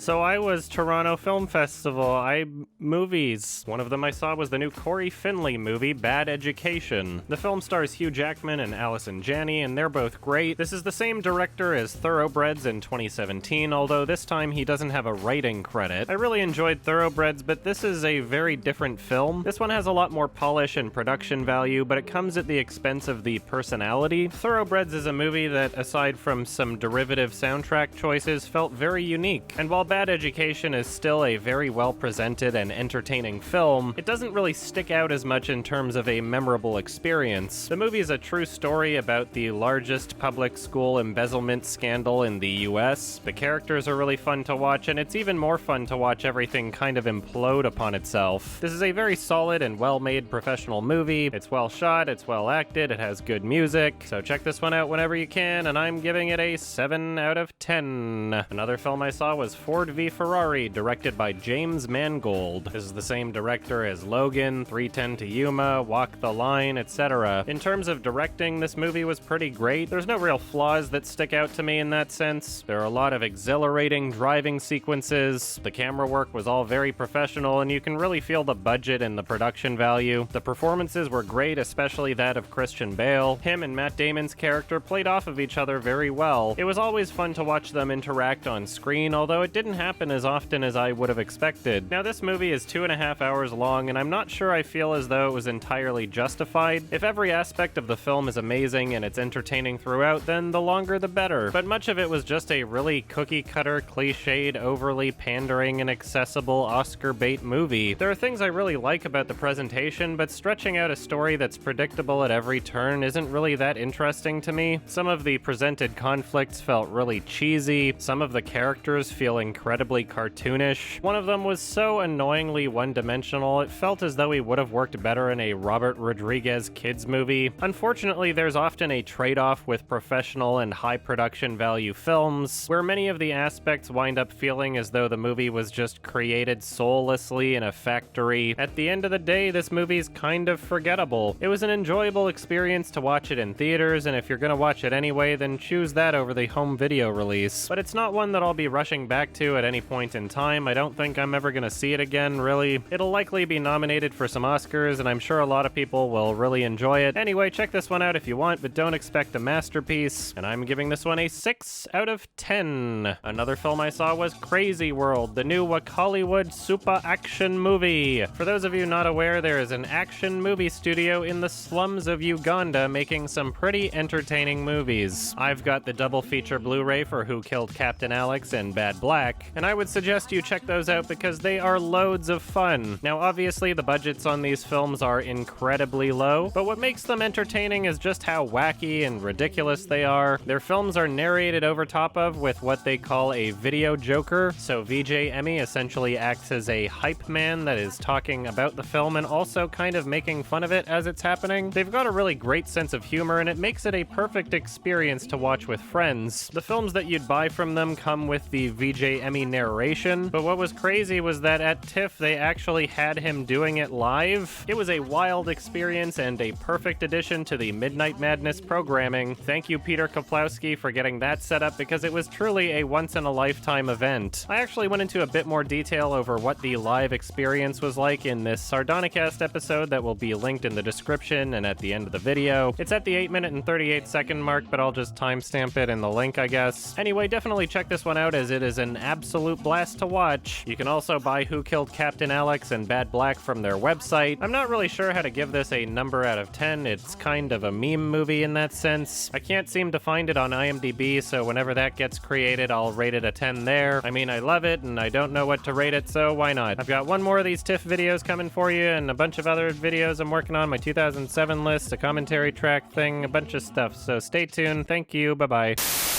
So I was Toronto Film Festival. Movies. One of them I saw was the new Corey Finley movie, Bad Education. The film stars Hugh Jackman and Allison Janney, and they're both great. This is the same director as Thoroughbreds in 2017, although this time he doesn't have a writing credit. I really enjoyed Thoroughbreds, but this is a very different film. This one has a lot more polish and production value, but it comes at the expense of the personality. Thoroughbreds is a movie that, aside from some derivative soundtrack choices, felt very unique. And while Bad Education is still a very well-presented and entertaining film, it doesn't really stick out as much in terms of a memorable experience. The movie is a true story about the largest public school embezzlement scandal in the US. The characters are really fun to watch, and it's even more fun to watch everything kind of implode upon itself. This is a very solid and well-made professional movie. It's well shot, it's well acted, it has good music, so check this one out whenever you can, and I'm giving it a 7 out of 10. Another film I saw was Ford v Ferrari, directed by James Mangold. This is the same director as Logan, 3:10 to Yuma, Walk the Line, etc. In terms of directing, this movie was pretty great. There's no real flaws that stick out to me in that sense. There are a lot of exhilarating driving sequences. The camera work was all very professional, and you can really feel the budget and the production value. The performances were great, especially that of Christian Bale. Him and Matt Damon's character played off of each other very well. It was always fun to watch them interact on screen, although it didn't happen as often as I would have expected. Now, this movie is 2.5 hours long, and I'm not sure I feel as though it was entirely justified. If every aspect of the film is amazing and it's entertaining throughout, then the longer the better. But much of it was just a really cookie-cutter, cliched, overly pandering and accessible Oscar bait movie. There are things I really like about the presentation, but stretching out a story that's predictable at every turn isn't really that interesting to me. Some of the presented conflicts felt really cheesy. Some of the characters feel incredibly cartoonish. One of them was so annoyingly one-dimensional, it felt as though he would have worked better in a Robert Rodriguez kids movie. Unfortunately, there's often a trade-off with professional and high production value films, where many of the aspects wind up feeling as though the movie was just created soullessly in a factory. At the end of the day, this movie's kind of forgettable. It was an enjoyable experience to watch it in theaters, and if you're gonna watch it anyway, then choose that over the home video release. But it's not one that I'll be rushing back to at any point in time. I don't think I'm ever gonna see it again, really. It'll likely be nominated for some Oscars, and I'm sure a lot of people will really enjoy it. Anyway, check this one out if you want, but don't expect a masterpiece, and I'm giving this one a 6 out of 10. Another film I saw was Crazy World, the new Hollywood super action movie. For those of you not aware, there is an action movie studio in the slums of Uganda making some pretty entertaining movies. I've got the double feature Blu-ray for Who Killed Captain Alex and Bad Black, and I would suggest you check those out because they are loads of fun. Now, obviously, the budgets on these films are incredibly low, but what makes them entertaining is just how wacky and ridiculous they are. Their films are narrated over top of with what they call a video joker, so VJ Emmy essentially acts as a hype man that is talking about the film and also kind of making fun of it as it's happening. They've got a really great sense of humor, and it makes it a perfect experience to watch with friends. The films that you'd buy from them come with the VJ Emmy narration, but what was crazy was that at TIFF they actually had him doing it live. It was a wild experience and a perfect addition to the Midnight Madness programming. Thank you, Peter Kaplowski, for getting that set up because it was truly a once-in-a-lifetime event. I actually went into a bit more detail over what the live experience was like in this Sardonicast episode that will be linked in the description and at the end of the video. It's at the 8-minute and 38-second mark, but I'll just timestamp it in the link, I guess. Anyway, definitely check this one out as it is an absolute blast to watch. You can also buy Who Killed Captain Alex and Bad Black from their website. I'm not really sure how to give this a number out of 10. It's kind of a meme movie in that sense. I can't seem to find it on IMDb, so whenever that gets created, I'll rate it a 10 there. I mean, I love it, and I don't know what to rate it, so why not? I've got one more of these TIFF videos coming for you, and a bunch of other videos I'm working on, my 2007 list, a commentary track thing, a bunch of stuff, so stay tuned. Thank you, bye-bye.